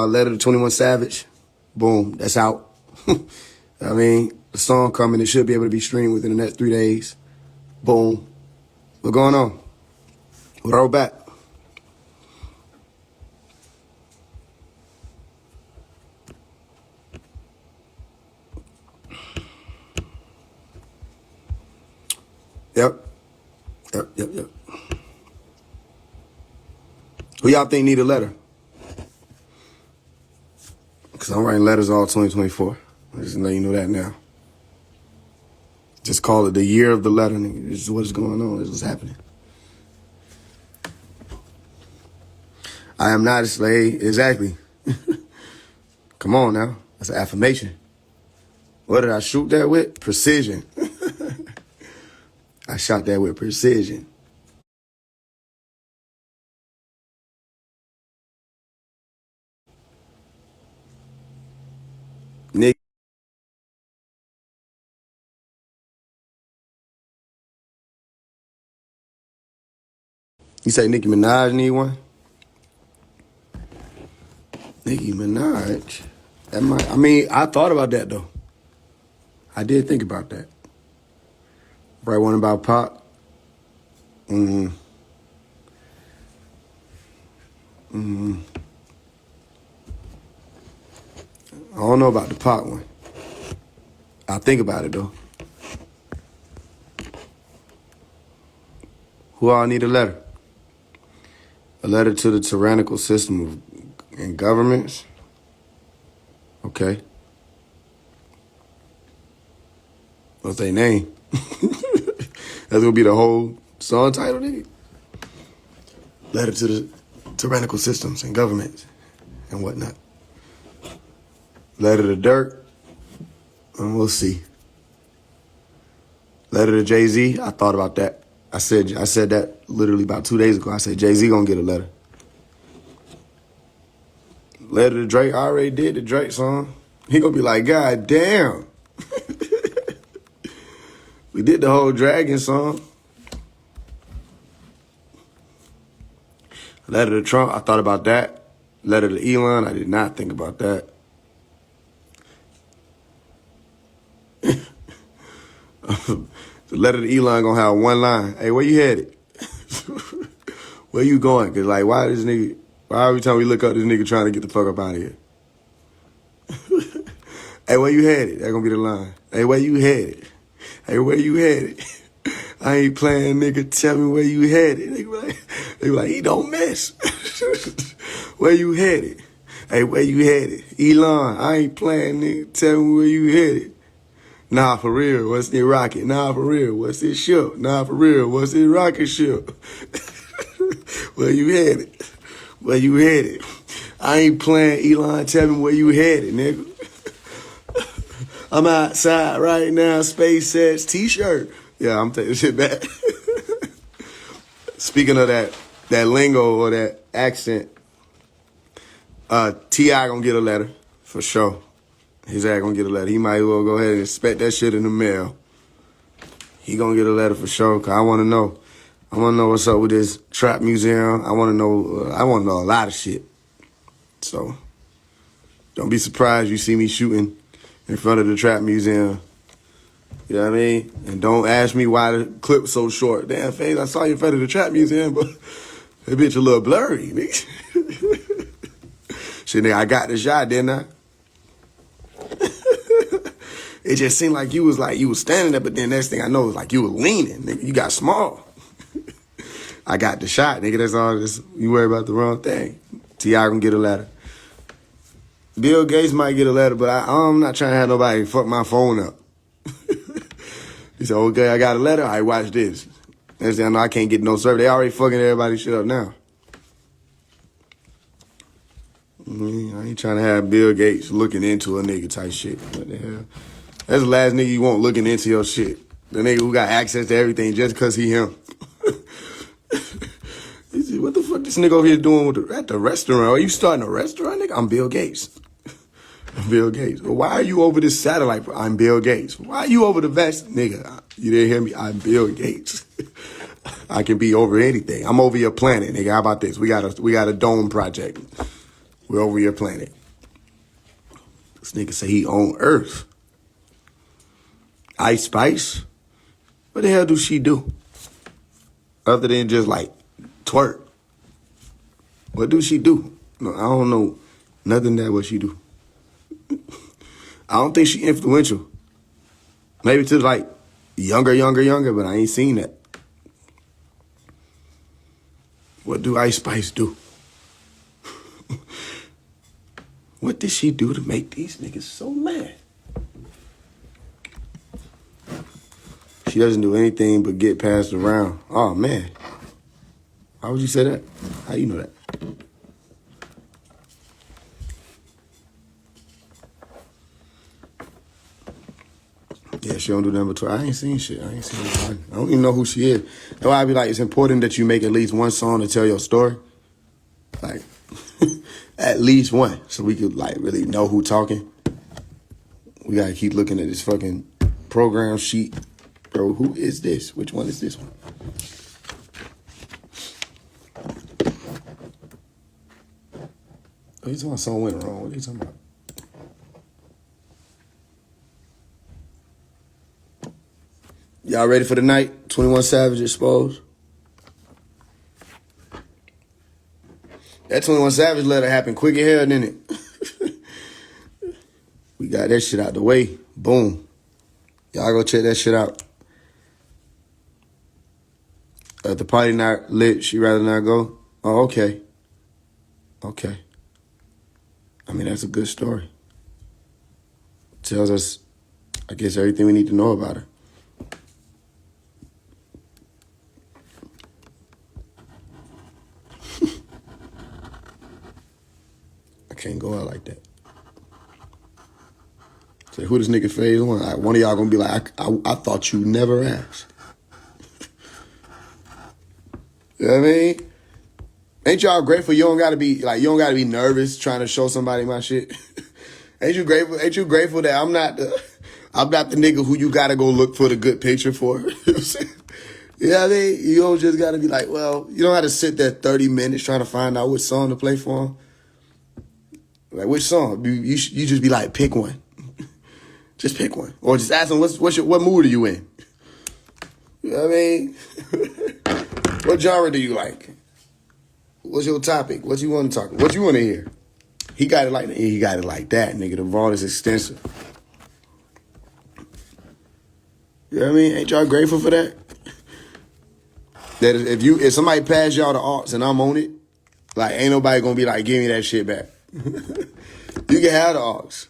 Letter to 21 Savage. Boom, that's out. I mean, the song coming, it should be able to be streamed within the next 3 days. Boom. What's going on? We'll roll back. Yep. Who y'all think need a letter? Because I'm writing letters all 2024. I just let you know that now. Just call it the year of the letter, nigga. This is what's going on. This is what's happening. I am not a slave. Exactly. Come on now. That's an affirmation. What did I shoot that with? Precision. I shot that with precision. Nigga. You say Nicki Minaj need one? Nicki Minaj? That might, I mean, I thought about that though. I did think about that. Right one about Pop. I don't know about the Pop one. I'll think about it though. Who all need a letter? A letter to the tyrannical system and governments. Okay. What's their name? That's gonna be the whole song title, nigga. Letter to the tyrannical systems and governments and whatnot. Letter to Dirk. We'll see. Letter to Jay-Z. I thought about that. I said that literally about 2 days ago. I said Jay-Z gonna get a letter. Letter to Drake. I already did the Drake song. He gonna be like, God damn. We did the whole Dragon song. Letter to Trump. I thought about that. Letter to Elon. I did not think about that. The letter to Elon gonna have one line. Hey, where you headed? Where you going? Cause like, why every time we look up, this nigga trying to get the fuck up out of here? Hey, where you headed? That gonna be the line. Hey, where you headed? Hey, where you headed? I ain't playing, nigga. Tell me where you headed. They be like, he don't miss. Where you headed? Hey, where you headed? Elon, I ain't playing, nigga. Tell me where you headed. Nah, for real, what's this rocket? Nah, for real, what's this ship? Nah, for real, what's this rocket ship? Where you headed? Where you headed? I ain't playing, Elon, tell me where you headed, nigga. I'm outside right now, SpaceX t-shirt. Yeah, I'm taking shit back. Speaking of that lingo or that accent, T.I. gonna get a letter, for sure. His ass gonna get a letter. He might as well go ahead and expect that shit in the mail. He gonna get a letter for sure, cause I wanna know. I wanna know what's up with this trap museum. I wanna know a lot of shit. So, don't be surprised you see me shooting in front of the trap museum. You know what I mean? And don't ask me why the clip's so short. Damn, Faise, I saw you in front of the trap museum, but that bitch a little blurry, nigga. Shit, nigga, I got the shot, didn't I? It just seemed like you was standing there, but then next thing I know, it was like you were leaning, nigga. You got small. I got the shot, nigga. That's all. You worry about the wrong thing. T.I. gonna get a letter. Bill Gates might get a letter, but I'm not trying to have nobody fuck my phone up. He said, okay, I got a letter. All right, watch this. Next thing I know, I can't get no service. They already fucking everybody's shit up now. I ain't trying to have Bill Gates looking into a nigga type shit. What the hell? That's the last nigga you want looking into your shit. The nigga who got access to everything just because he him. He said, what the fuck this nigga over here doing at the restaurant? Are you starting a restaurant, nigga? I'm Bill Gates. I'm Bill Gates. Well, why are you over this satellite? I'm Bill Gates. Why are you over the vest? Nigga, you didn't hear me? I'm Bill Gates. I can be over anything. I'm over your planet, nigga. How about this? We got a dome project. We're over your planet. This nigga say he on Earth. Ice Spice? What the hell do she do? Other than just like twerk. What do she do? No, I don't know nothing that what she do. I don't think she influential. Maybe to like younger, but I ain't seen that. What do Ice Spice do? What did she do to make these niggas so mad? She doesn't do anything but get passed around. Oh, man. How would you say that? How you know that? Yeah, she don't do nothing but twerk. I ain't seen shit. I ain't seen nothing. I don't even know who she is. That's why I be like, it's important that you make at least one song to tell your story. Like, at least one. So we could, like, really know who talking. We gotta keep looking at this fucking program sheet. Bro, who is this? Which one is this one? Oh, you talking about something went wrong. What are you talking about? Y'all ready for the night? 21 Savage exposed. That 21 Savage letter happened quick as hell, didn't it? We got that shit out the way. Boom. Y'all go check that shit out. The party not lit, she rather not go. Oh, okay. Okay. I mean, that's a good story. Tells us, I guess, everything we need to know about her. I can't go out like that. Say, who this nigga Faise one? One of y'all gonna be like, I thought you never asked. You know what I mean? Ain't y'all grateful you don't gotta be nervous trying to show somebody my shit? Ain't you grateful? Ain't you grateful that I'm not the nigga who you gotta go look for the good picture for? You know what I'm saying? You know what I mean? You don't just gotta be like, well, you don't have to sit there 30 minutes trying to find out which song to play for him. Like, which song? You just be like, pick one. Just pick one. Or just ask them, what mood are you in? You know what I mean? What genre do you like? What's your topic? What you want to talk about? What you want to hear? He got it like that, nigga. The vault is extensive. You know what I mean? Ain't y'all grateful for that? That if somebody pass y'all the arts and I'm on it, like, ain't nobody gonna be like, give me that shit back. You can have the arts.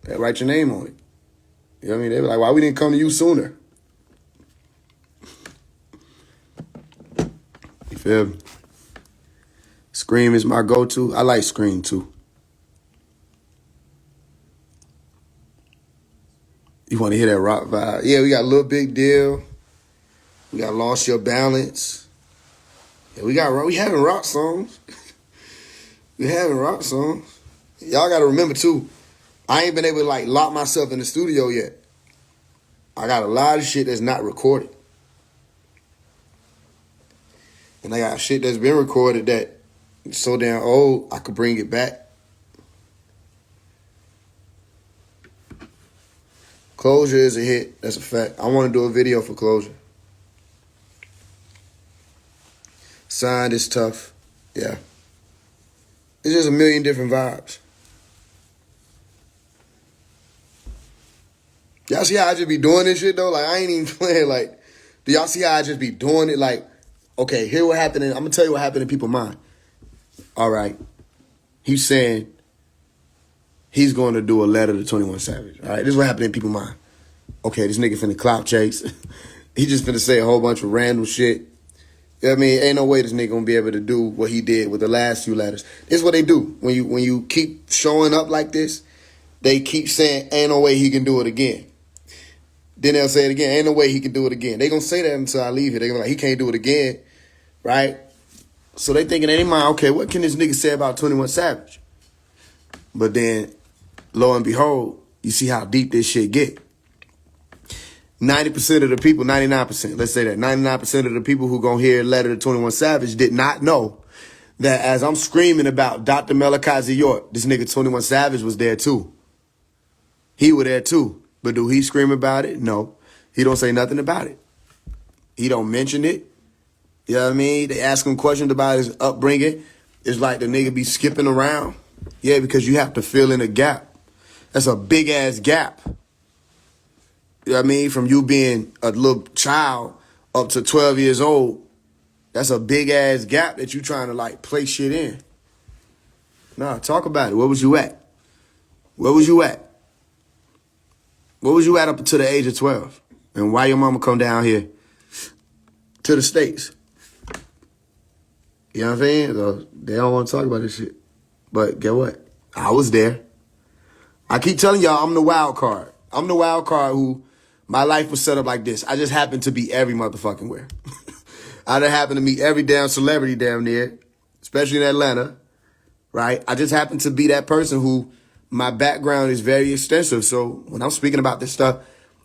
Write your name on it. You know what I mean? They be like, why we didn't come to you sooner? You feel me? Scream is my go-to. I like Scream too. You want to hear that rock vibe? Yeah, we got a Little Big Deal. We got Lost Your Balance. Yeah, we having rock songs. We having rock songs. Y'all got to remember too, I ain't been able to like lock myself in the studio yet. I got a lot of shit that's not recorded. And I got shit that's been recorded that is so damn old, I could bring it back. Closure is a hit. That's a fact. I want to do a video for Closure. Signed is tough. Yeah. It's just a million different vibes. Y'all see how I just be doing this shit, though? Like, I ain't even playing. Like, do y'all see how I just be doing it? Like, okay, here what happened. I'm going to tell you what happened in people's mind. All right. He's saying he's going to do a letter to 21 Savage. All right, this is what happened in people's mind. Okay, this nigga finna clout chase. He just finna say a whole bunch of random shit. You know what I mean? Ain't no way this nigga gonna be able to do what he did with the last few letters. This is what they do. When you keep showing up like this, they keep saying, ain't no way he can do it again. Then they'll say it again, ain't no way he can do it again. They gonna say that until I leave here. They gonna be like, he can't do it again, right? So they thinking in their mind, okay, what can this nigga say about 21 Savage? But then, lo and behold, you see how deep this shit get. 90% of the people, 99%, let's say that, 99% of the people who gonna hear Letter to 21 Savage did not know that as I'm screaming about Dr. Malachi York, this nigga 21 Savage was there too. He was there too. But do he scream about it? No. He don't say nothing about it. He don't mention it. You know what I mean? They ask him questions about his upbringing. It's like the nigga be skipping around. Yeah, because you have to fill in a gap. That's a big ass gap. You know what I mean? From you being a little child up to 12 years old. That's a big ass gap that you trying to like play shit in. Nah, talk about it. Where was you at? Where was you at? Where was you at up until the age of 12? And why your mama come down here to the States? You know what I'm saying? So they don't want to talk about this shit. But get what? I was there. I keep telling y'all I'm the wild card. I'm the wild card who my life was set up like this. I just happened to be every motherfucking where. I done happened to meet every damn celebrity down there, especially in Atlanta, right? I just happened to be that person who my background is very extensive. So when I'm speaking about this stuff,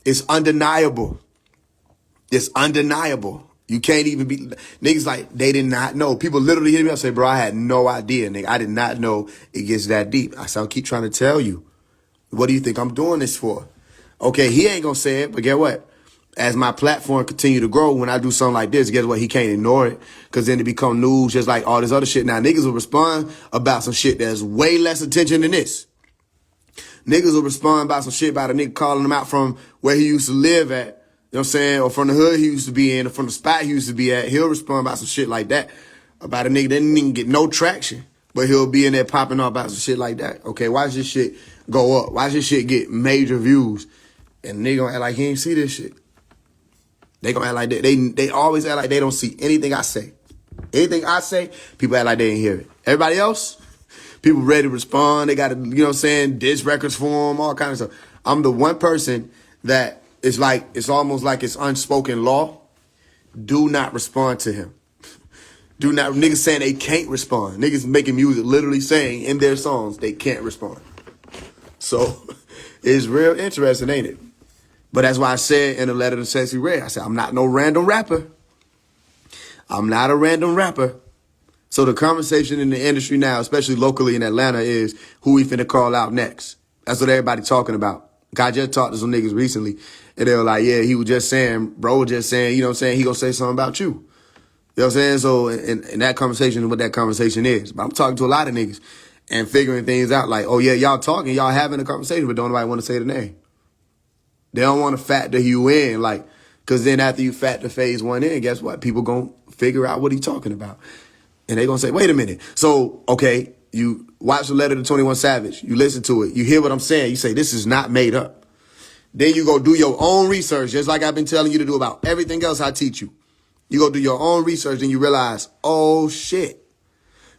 it's undeniable. It's undeniable. You can't even be, niggas like, they did not know. People literally hit me up and say, bro, I had no idea, nigga. I did not know it gets that deep. I said, I'll keep trying to tell you. What do you think I'm doing this for? Okay, he ain't gonna say it, but get what? As my platform continue to grow, when I do something like this, guess what? He can't ignore it, because then it become news just like all this other shit. Now, niggas will respond about some shit that's way less attention than this. Niggas will respond about some shit about a nigga calling him out from where he used to live at, you know what I'm saying, or from the hood he used to be in, or from the spot he used to be at. He'll respond about some shit like that, about a nigga that didn't even get no traction, but he'll be in there popping off about some shit like that. Okay, why does this shit go up? Why does this shit get major views? And nigga gonna act like he ain't see this shit. They gonna act like they always act like they don't see anything I say. Anything I say, people act like they ain't hear it. Everybody else, people ready to respond. They got to, you know what I'm saying, diss records for them, all kinds of stuff. I'm the one person that it's like, it's almost like it's unspoken law. Do not respond to him. Do not, niggas saying they can't respond. Niggas making music literally saying in their songs they can't respond. So it's real interesting, ain't it? But that's why I said in the letter to Sexy Red, I said, I'm not no random rapper. I'm not a random rapper. So the conversation in the industry now, especially locally in Atlanta, is who we finna call out next. That's what everybody talking about. I just talked to some niggas recently, and they were like, yeah, he was just saying, bro was just saying, you know what I'm saying, he gonna say something about you. You know what I'm saying? So in that conversation is what that conversation is. But I'm talking to a lot of niggas and figuring things out like, oh yeah, y'all talking, y'all having a conversation, but don't nobody want to say the name. They don't want to factor you in, like, because then after you factor phase one in, guess what? People going to figure out what he's talking about. And they going to say, wait a minute. So, okay, you watch the letter to 21 Savage. You listen to it. You hear what I'm saying. You say, this is not made up. Then you go do your own research, just like I've been telling you to do about everything else I teach you. You go do your own research and you realize, oh, shit.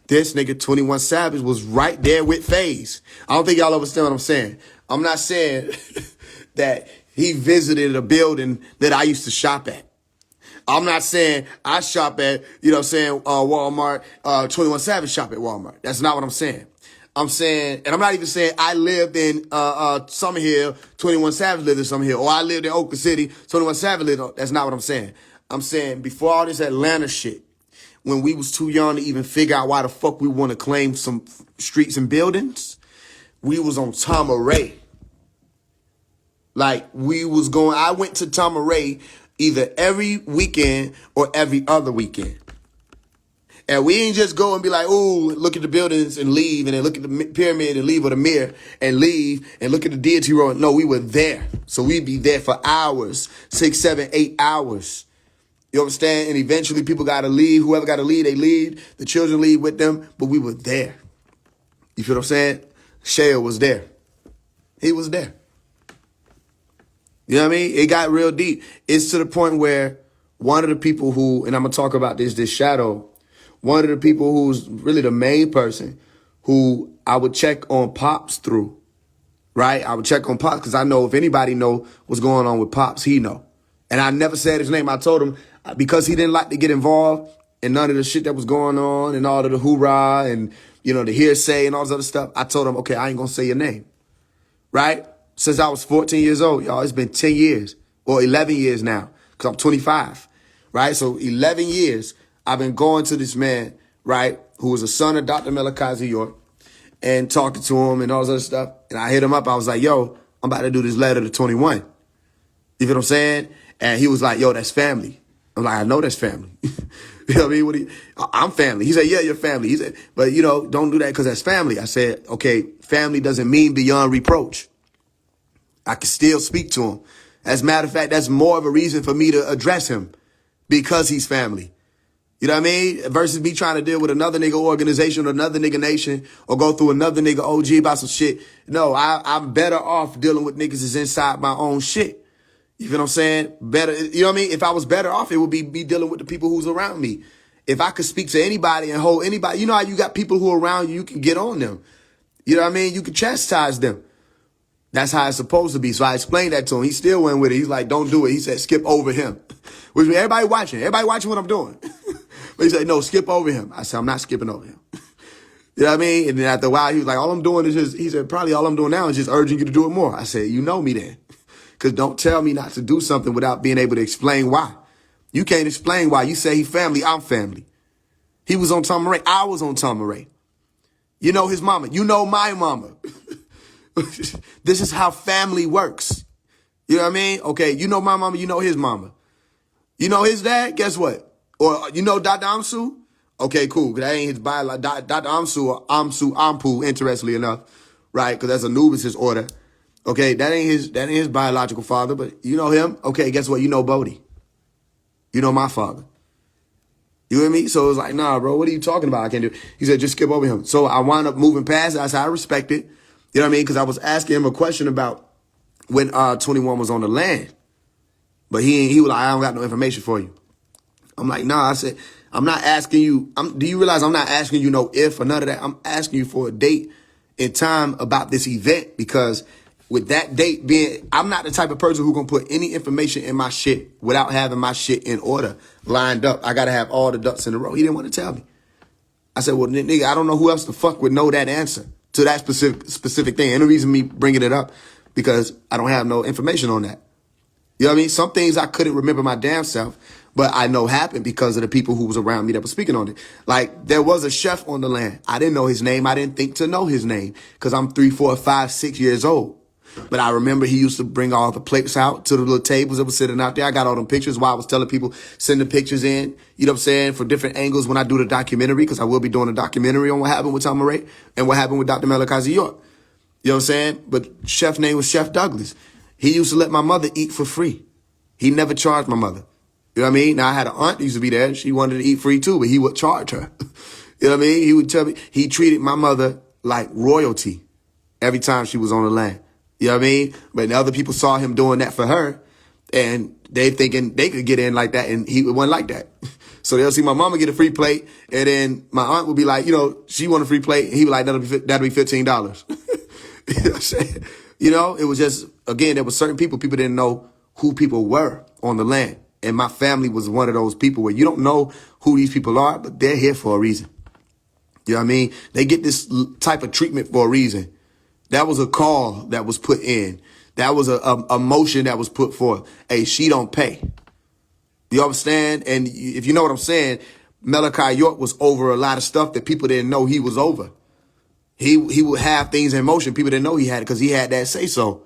This nigga 21 Savage was right there with Faise. I don't think y'all understand what I'm saying. I'm not saying that he visited a building that I used to shop at. I'm not saying I shop at, you know what I'm saying, Walmart, 21 Savage shop at Walmart. That's not what I'm saying. I'm saying, and I'm not even saying I lived in Summer Hill, 21 Savage lived in Summer Hill, or I lived in Oakland City, 21 Savage lived in, that's not what I'm saying. I'm saying before all this Atlanta shit, when we was too young to even figure out why the fuck we want to claim some streets and buildings, we was on Tamaray. Like, I went to Tamaray either every weekend or every other weekend. And we ain't just go and be like, ooh, look at the buildings and leave, and then look at the pyramid and leave with a mirror and leave and look at the deity road. No, we were there. So we'd be there for hours, 6, 7, 8 hours. You understand? And eventually people got to leave. Whoever got to leave, they leave. The children leave with them. But we were there. You feel what I'm saying? Shale was there. He was there. You know what I mean? It got real deep. It's to the point where one of the people who, and I'm going to talk about this Shadow, one of the people who's really the main person who I would check on Pops through, right? I would check on Pops because I know if anybody know what's going on with Pops, he know. And I never said his name. I told him because he didn't like to get involved in none of the shit that was going on and all of the hoorah and, you know, the hearsay and all this other stuff. I told him, okay, I ain't going to say your name, right? Since I was 14 years old, y'all, it's been 10 years or 11 years now because I'm 25, right? So 11 years I've been going to this man, right, who was a son of Dr. Malachi York, and talking to him and all this other stuff. And I hit him up. I was like, yo, I'm about to do this letter to 21. You feel what I'm saying? And he was like, yo, that's family. I'm like, I know that's family. You know what I mean? I'm family. He said, yeah, you're family. He said, but, don't do that because that's family. I said, okay, family doesn't mean beyond reproach. I can still speak to him. As a matter of fact, that's more of a reason for me to address him because he's family. You know what I mean? Versus me trying to deal with another nigga organization or another nigga nation or go through another nigga OG about some shit. No, I'm better off dealing with niggas that's inside my own shit. You feel what I'm saying? Better, you know what I mean? If I was better off, it would be dealing with the people who's around me. If I could speak to anybody and hold anybody, you know how you got people who are around you, you can get on them. You know what I mean? You can chastise them. That's how it's supposed to be. So I explained that to him. He still went with it. He's like, don't do it. He said, skip over him. Which means everybody watching what I'm doing. But he said, no, skip over him. I said, I'm not skipping over him. You know what I mean? And then after a while, he was like, all I'm doing is just, he said, probably all I'm doing now is just urging you to do it more. I said, you know me then. Because don't tell me not to do something without being able to explain why. You can't explain why. You say he family, I'm family. He was on Tom Ray. I was on Tom Ray. You know his mama. You know my mama. This is how family works. You know what I mean? Okay, you know my mama, you know his mama. You know his dad? Guess what? Or you know Dr. Amsu? Okay, cool. Because that ain't his biological. Dr. Amsu or Ampu, interestingly enough, right? Because that's Anubis' order. Okay, that ain't his biological father, but you know him. Okay, guess what? You know Bodhi. You know my father. You know what I mean? So it was like, nah, bro, what are you talking about? I can't do it. He said, just skip over him. So I wound up moving past it. I said, I respect it. You know what I mean? Because I was asking him a question about when 21 was on the land. But he was like, I don't got no information for you. I'm like, nah, I said, I'm not asking you. Do you realize I'm not asking you no if or none of that? I'm asking you for a date and time about this event because with that date being, I'm not the type of person who gonna put any information in my shit without having my shit in order, lined up. I gotta have all the ducks in a row. He didn't want to tell me. I said, well, nigga, I don't know who else the fuck would know that answer to that specific thing. And the reason me bringing it up, because I don't have no information on that. You know what I mean? Some things I couldn't remember my damn self, but I know happened because of the people who was around me that were speaking on it. Like, there was a chef on the land. I didn't know his name. I didn't think to know his name because I'm 3, 4, 5, 6 years old. But I remember he used to bring all the plates out to the little tables that were sitting out there. I got all them pictures while I was telling people, send the pictures in, you know what I'm saying, for different angles when I do the documentary, because I will be doing a documentary on what happened with Tom Murray and what happened with Dr. Malachi York. You know what I'm saying? But chef name was Chef Douglas. He used to let my mother eat for free. He never charged my mother. You know what I mean? Now, I had an aunt that used to be there. She wanted to eat free too, but he would charge her. You know what I mean? He would tell me, he treated my mother like royalty every time she was on the land. You know what I mean? But other people saw him doing that for her, and they thinking they could get in like that, and he wasn't like that. So they'll see my mama get a free plate, and then my aunt would be like, she want a free plate, and he was like, that'll be $15. You know what I'm saying? It was just, again, there were certain people didn't know who people were on the land. And my family was one of those people where you don't know who these people are, but they're here for a reason. You know what I mean? They get this type of treatment for a reason. That was a call that was put in. That was a motion that was put forth. Hey, she don't pay. You understand? And if you know what I'm saying, Malachi York was over a lot of stuff that people didn't know he was over. He would have things in motion. People didn't know he had it because he had that say-so,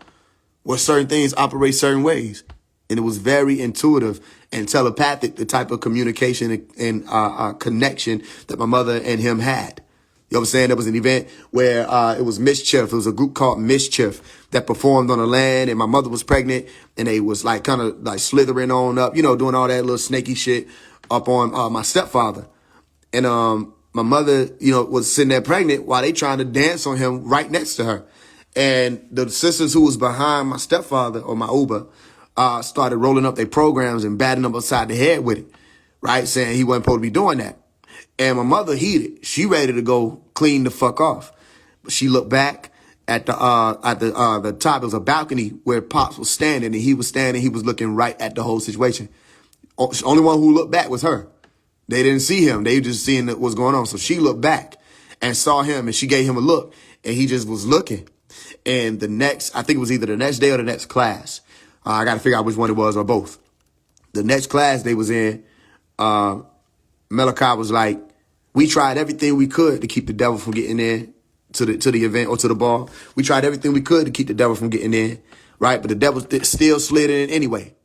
where certain things operate certain ways. And it was very intuitive and telepathic, the type of communication and connection that my mother and him had. You know what I'm saying? There was an event where it was Mischief. It was a group called Mischief that performed on the land, and my mother was pregnant, and they was like kind of like slithering on up, doing all that little snaky shit up on my stepfather. And my mother, was sitting there pregnant while they trying to dance on him right next to her. And the sisters who was behind my stepfather or my Uber started rolling up their programs and batting him upside the head with it, right? Saying he wasn't supposed to be doing that. And my mother heated. She ready to go clean the fuck off. But she looked back at the top. It was a balcony where Pops was standing, and he was standing. He was looking right at the whole situation. Only one who looked back was her. They didn't see him. They just seeing what was going on. So she looked back and saw him, and she gave him a look, and he just was looking. And I think it was either the next day or the next class. I got to figure out which one it was or both. The next class they was in, Malachi was like, We tried everything we could to keep the devil from getting in to the event or to the bar. We tried everything we could to keep the devil from getting in, right? But the devil still slid in anyway,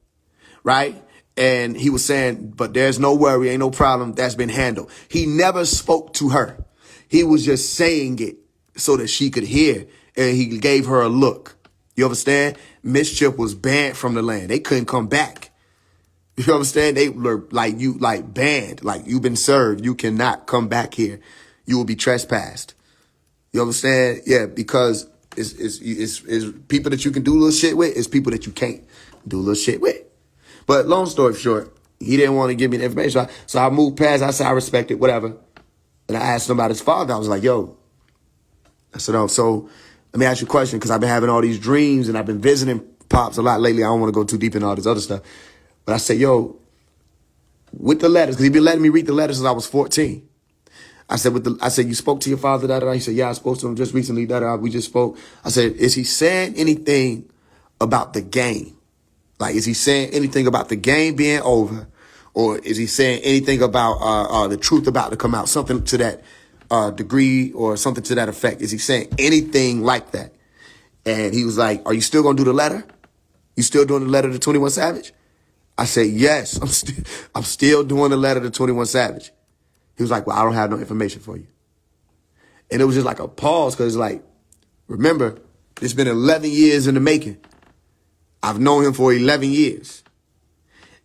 right? And he was saying, but there's no worry, ain't no problem. That's been handled. He never spoke to her. He was just saying it so that she could hear. And he gave her a look. You understand? Mischief was banned from the land. They couldn't come back. You understand? They were like banned, like you've been served. You cannot come back here. You will be trespassed. You understand? Yeah, because it's people that you can do little shit with. It's people that you can't do little shit with. But long story short, he didn't want to give me the information. So I moved past. I said, I respect it, whatever. And I asked him about his father. I was like, yo. I said, oh, so let me ask you a question, because I've been having all these dreams and I've been visiting Pops a lot lately. I don't want to go too deep into all this other stuff. But I said, yo, with the letters, because he'd been letting me read the letters since I was 14. I said, you spoke to your father, da-da-da. He said, yeah, I spoke to him just recently, da-da-da. We just spoke. I said, is he saying anything about the game? Like, is he saying anything about the game being over? Or is he saying anything about the truth about to come out? Something to that degree or something to that effect. Is he saying anything like that? And he was like, are you still going to do the letter? You still doing the letter to 21 Savage? I said, yes, I'm still doing the letter to 21 Savage. He was like, well, I don't have no information for you. And it was just like a pause, because like, remember, it's been 11 years in the making. I've known him for 11 years.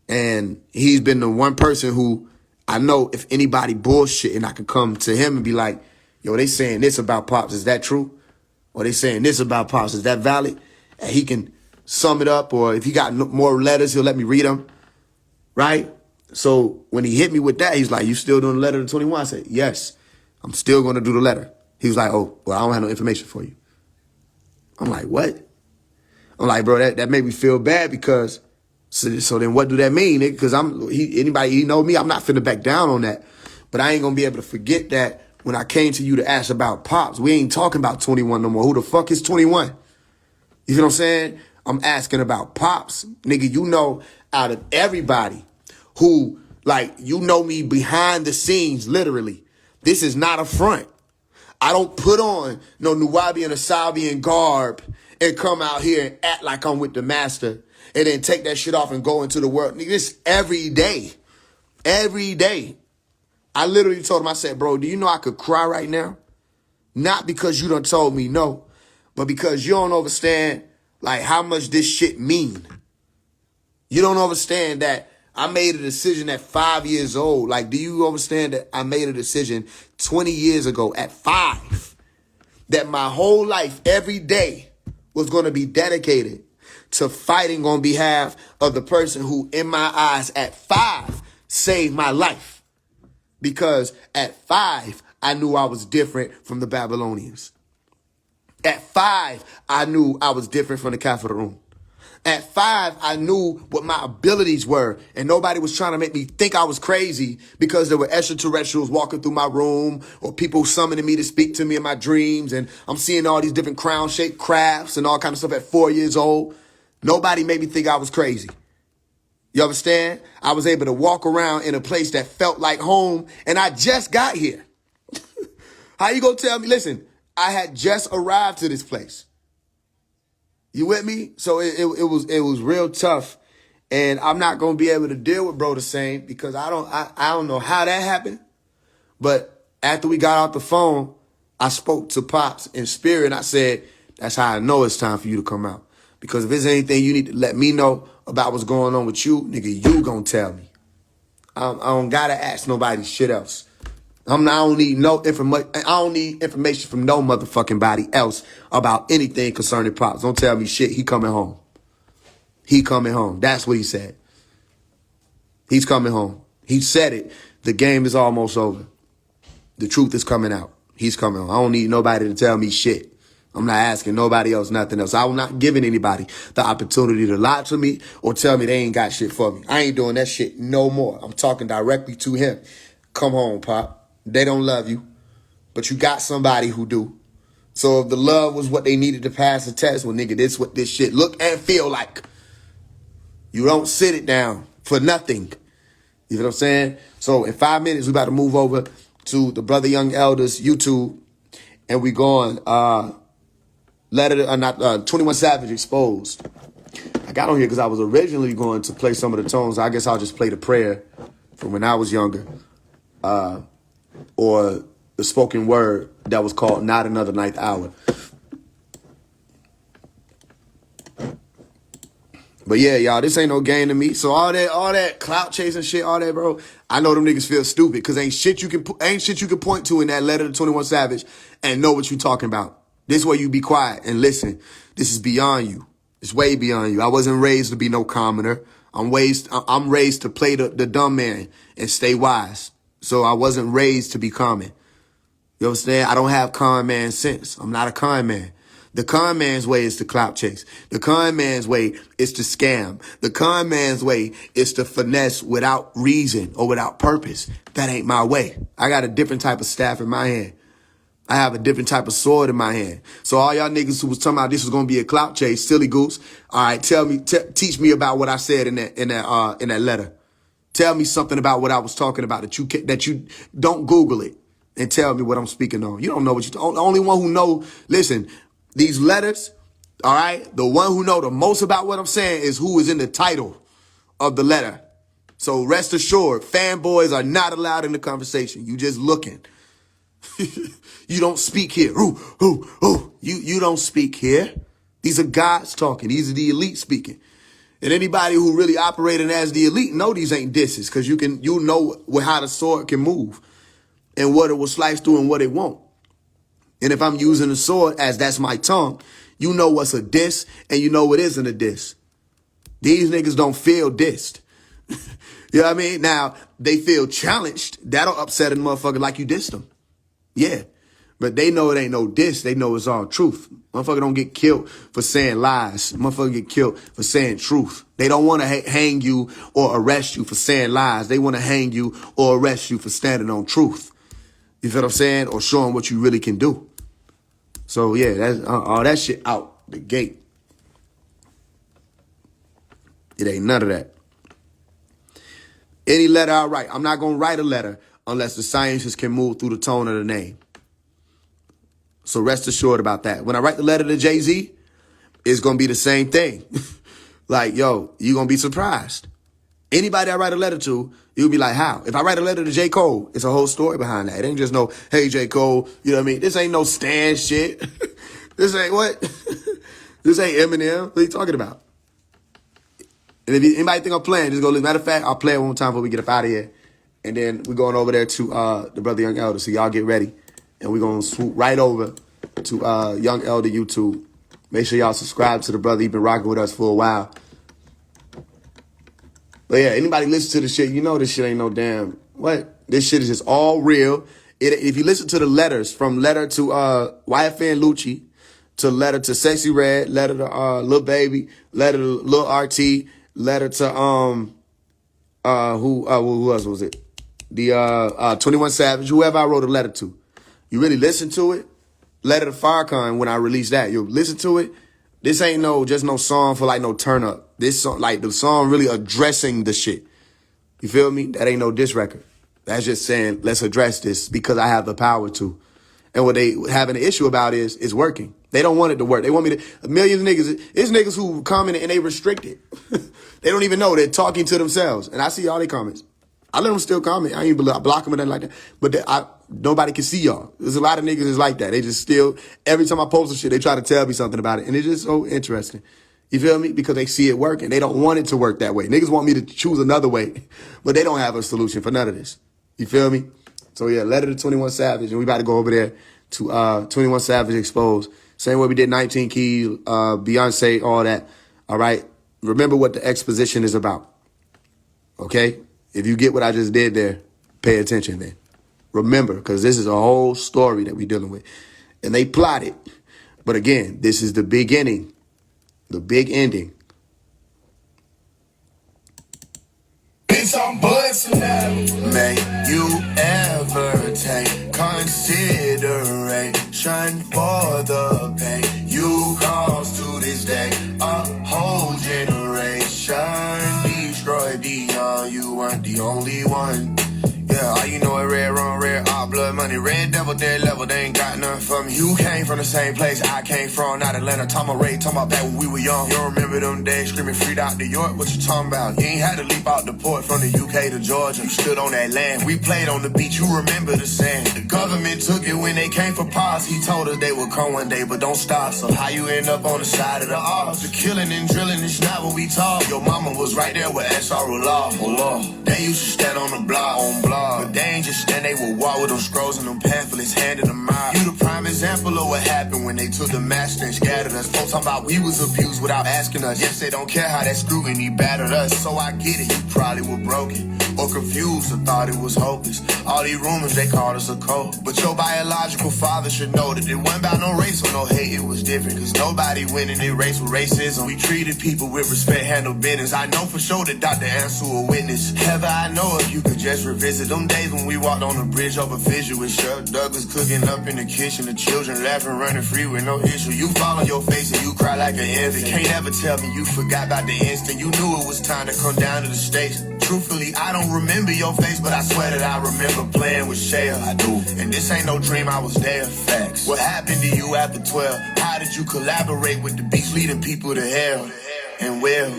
And he's been the one person who I know if anybody bullshit and I can come to him and be like, yo, they saying this about Pops. Is that true? Or they saying this about Pops. Is that valid? And he can sum it up. Or if he got more letters, he'll let me read them. Right? So when he hit me with that, he's like, you still doing the letter to 21? I said, yes, I'm still going to do the letter. He was like, oh, well, I don't have no information for you. I'm like, what? I'm like, bro, that made me feel bad, because so then what do that mean? Because anybody know me, I'm not finna back down on that. But I ain't gonna be able to forget that when I came to you to ask about Pops, we ain't talking about 21 no more. Who the fuck is 21? You know what I'm saying? I'm asking about Pops. Nigga, you know, out of everybody who, like, you know me behind the scenes, literally. This is not a front. I don't put on no Nuwabian or Sabian garb and come out here and act like I'm with the master and then take that shit off and go into the world. Nigga, this every day. Every day. I literally told him, I said, bro, do you know I could cry right now? Not because you done told me no, but because you don't understand, like, how much this shit mean. You don't understand that I made a decision at 5 years old. Like, do you understand that I made a decision 20 years ago at 5 that my whole life, every day, was going to be dedicated to fighting on behalf of the person who, in my eyes, at 5, saved my life? Because at 5, I knew I was different from the Babylonians. At 5, I knew I was different from the Kafirun. At 5, I knew what my abilities were, and nobody was trying to make me think I was crazy because there were extraterrestrials walking through my room or people summoning me to speak to me in my dreams, and I'm seeing all these different crown-shaped crafts and all kind of stuff at 4 years old. Nobody made me think I was crazy. You understand? I was able to walk around in a place that felt like home, and I just got here. How you gonna tell me? Listen, I had just arrived to this place. You with me? So it was real tough, and I'm not gonna be able to deal with bro the same, because I don't know how that happened. But after we got off the phone, I spoke to Pops in spirit, and I said, that's how I know it's time for you to come out. Because if there's anything you need to let me know about what's going on with you, nigga, you gonna tell me. I don't gotta ask nobody shit else. I don't need no information. I don't need information from no motherfucking body else about anything concerning Pops. Don't tell me shit. He coming home. He coming home. That's what he said. He's coming home. He said it. The game is almost over. The truth is coming out. He's coming home. I don't need nobody to tell me shit. I'm not asking nobody else, nothing else. I'm not giving anybody the opportunity to lie to me or tell me they ain't got shit for me. I ain't doing that shit no more. I'm talking directly to him. Come home, Pop. They don't love you, but you got somebody who do. So if the love was what they needed to pass the test, well, nigga, this what this shit look and feel like. You don't sit it down for nothing. You know what I'm saying? So in 5 minutes, we about to move over to the Brother Young Elders YouTube, and we going Letter to, not 21 Savage Exposed. I got on here because I was originally going to play some of the tones. I guess I'll just play the prayer from when I was younger, or the spoken word that was called Not Another Ninth Hour. But yeah, y'all, this ain't no game to me. So all that clout chasing shit, all that, bro, I know them niggas feel stupid because ain't shit you can point to in that letter to 21 Savage and know what you talking about. This way you be quiet and listen. This is beyond you. It's way beyond you. I wasn't raised to be no commoner. I'm raised to play the dumb man and stay wise. So I wasn't raised to be common. You understand? I don't have con man sense. I'm not a con man. The con man's way is to clout chase. The con man's way is to scam. The con man's way is to finesse without reason or without purpose. That ain't my way. I got a different type of staff in my hand. I have a different type of sword in my hand. So all y'all niggas who was talking about this was gonna be a clout chase, silly goose. All right, teach me about what I said in that letter. Tell me something about what I was talking about that you don't Google it and tell me what I'm speaking on. You don't know what you. The only one who know. Listen, these letters. All right, the one who know the most about what I'm saying is who is in the title of the letter. So rest assured, fanboys are not allowed in the conversation. You just looking. You don't speak here. You don't speak here. These are gods talking. These are the elite speaking. And anybody who really operating as the elite know these ain't disses because you know how the sword can move and what it will slice through and what it won't. And if I'm using the sword as that's my tongue, you know what's a diss and you know what isn't a diss. These niggas don't feel dissed. You know what I mean? Now, they feel challenged. That'll upset a motherfucker like you dissed them. Yeah. But they know it ain't no diss. They know it's all truth. Motherfucker don't get killed for saying lies. Motherfucker get killed for saying truth. They don't want to hang you or arrest you for saying lies. They want to hang you or arrest you for standing on truth. You feel what I'm saying? Or showing what you really can do. So yeah, that's all that shit out the gate. It ain't none of that. Any letter I write, I'm not going to write a letter unless the scientists can move through the tone of the name. So rest assured about that. When I write the letter to Jay-Z, it's going to be the same thing. Like, yo, you're going to be surprised. Anybody I write a letter to, you'll be like, how? If I write a letter to J. Cole, it's a whole story behind that. It ain't just no, hey, J. Cole, you know what I mean? This ain't no Stan shit. This ain't what? This ain't Eminem. What are you talking about? And if anybody think I'm playing, just go look. Matter of fact, I'll play it one more time before we get up out of here. And then we're going over there to the Brother Young Elder. So y'all get ready. And we're going to swoop right over to Young Elder YouTube. Make sure y'all subscribe to the brother. He's been rocking with us for a while. But yeah, anybody listen to the shit, you know this shit ain't no damn, what? This shit is just all real. If you listen to the letters, from letter to YFN Lucci, to letter to Sexy Red, letter to Lil Baby, letter to Lil RT, letter to who else was it? The 21 Savage, whoever I wrote a letter to. You really listen to it? Letter to Farrakhan, when I release that, you'll listen to it. This ain't just no song for like no turn up. This song, like the song really addressing the shit. You feel me? That ain't no diss record. That's just saying, let's address this because I have the power to. And what they having an issue about is working. They don't want it to work. They want me to, millions of niggas, it's niggas who comment and they restrict it. They don't even know. They're talking to themselves. And I see all their comments. I let them still comment. I ain't block them or nothing like that. But nobody can see y'all. There's a lot of niggas that's like that. They just still, every time I post a shit, they try to tell me something about it. And it's just so interesting. You feel me? Because they see it working. They don't want it to work that way. Niggas want me to choose another way. But they don't have a solution for none of this. You feel me? So yeah, letter to 21 Savage. And we about to go over there to 21 Savage Exposed. Same way we did 19 Keys, Beyonce, all that. All right? Remember what the exposition is about. Okay? If you get what I just did there, pay attention then. Remember, because this is a whole story that we're dealing with. And they plotted. But again, this is the beginning. The big ending. Bitch, I'm busting out. May you ever take consideration for the pain you caused to this day? A whole generation destroyed beyond. You weren't the only one. Yeah, all you know is red on red, all blood. money. Red devil, dead level, they ain't got nothing for me. You came from the same place I came from, not Atlanta. Tom Ray, talking about back when we were young. You don't remember them days screaming freed out New York? What you talking about? You ain't had to leap out the port from the UK to Georgia. You stood on that land. We played on the beach. You remember the sand. The government took it when they came for pause. He told us they would come one day, but don't stop. So how you end up on the side of the odds? The killing and drilling is not what we taught. Your mama was right there with SRO law. Oh Lord, they used to stand on the block, but they ain't just stand. They would walk with them scrolls and them pamphlets, handing them out. You the prime example of what happened when they took the master and scattered us. Folks talking about we was abused without asking us. Yes, they don't care how that scrutiny battered us. So I get it, you probably were broken or confused or thought it was hopeless. All these rumors, they called us a cult. But your biological father should know that it wasn't about no race or no hate, it was different. Cause nobody went in their race with racism. We treated people with respect, handled business. I know for sure that Dr. Ansel a witness. Heather, I know if you could just revisit them days when we walked on the bridge over Fisher with Chuck Douglas cooking up in the kitchen. The children laughing, running free with no issue. You fall on your face and you cry like an infant. Can't ever tell me you forgot about the instant you knew it was time to come down to the stakes. Truthfully, I don't remember your face, but I swear that I remember playing with Shea. I do. And this ain't no dream, I was there. Facts. What happened to you after 12? How did you collaborate with the beast leading people to hell? And will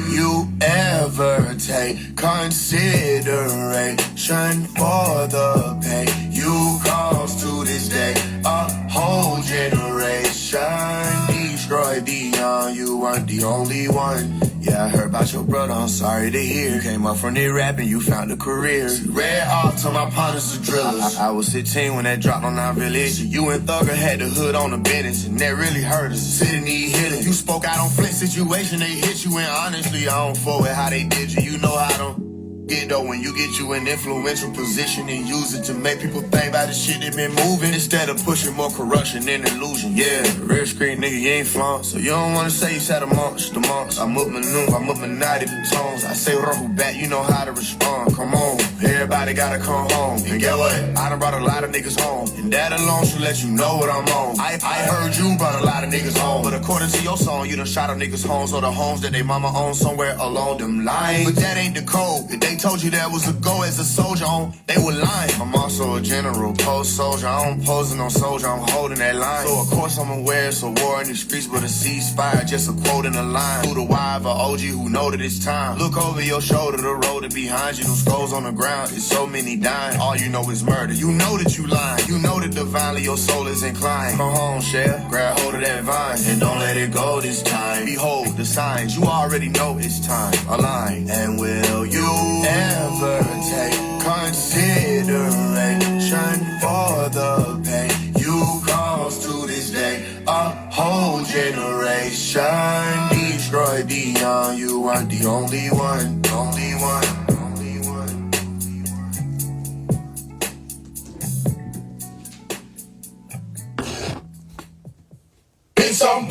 you ever take consideration for the pain you caused to this day? A whole generation destroyed beyond. You weren't the only one. Yeah, I heard about your brother, I'm sorry to hear. You came up from the rap and you found a career. Red off to my partners, the drillers. I was 16 when that dropped on our village. You and Thugger had the hood on the business, and that really hurt us. City need healing. You spoke out on Flint situation, they hit you, and honestly, I don't fuck with how they did you. You know how them get though when you get you an influential position and use it to make people think about the shit they been moving instead of pushing more corruption and illusion. Yeah, real street nigga, you ain't flaunt, so you don't wanna say you said amongst the monks. I'm up my noon, I'm up my night the tones. I say Rahu back, you know how to respond. Come on, everybody gotta come home. And get what? I done brought a lot of niggas home, and that alone should let you know what I'm on. I heard you brought a lot of niggas home, but according to your song, you done shot up niggas' homes or the homes that they mama owned somewhere along them lines. But that ain't the code. If they told you that was a go as a soldier on, they were lying. I'm also a general, post soldier. I don't posing on soldier, I'm holding that line. So of course I'm aware it's a war in the streets, but a ceasefire, just a quote in a line. Through the wire of a OG who know that it's time. Look over your shoulder, the road that behind you, those skulls on the ground, it's so many dying. All you know is murder. You know that you lying. You know that divinely your soul is inclined. Come home, Shell, grab hold of that vine, and don't let it go this time. Behold the signs, you already know it's time. Align, and will you ever take consideration for the pain you caused to this day? A whole generation destroyed beyond. You weren't the only one, only one. It's on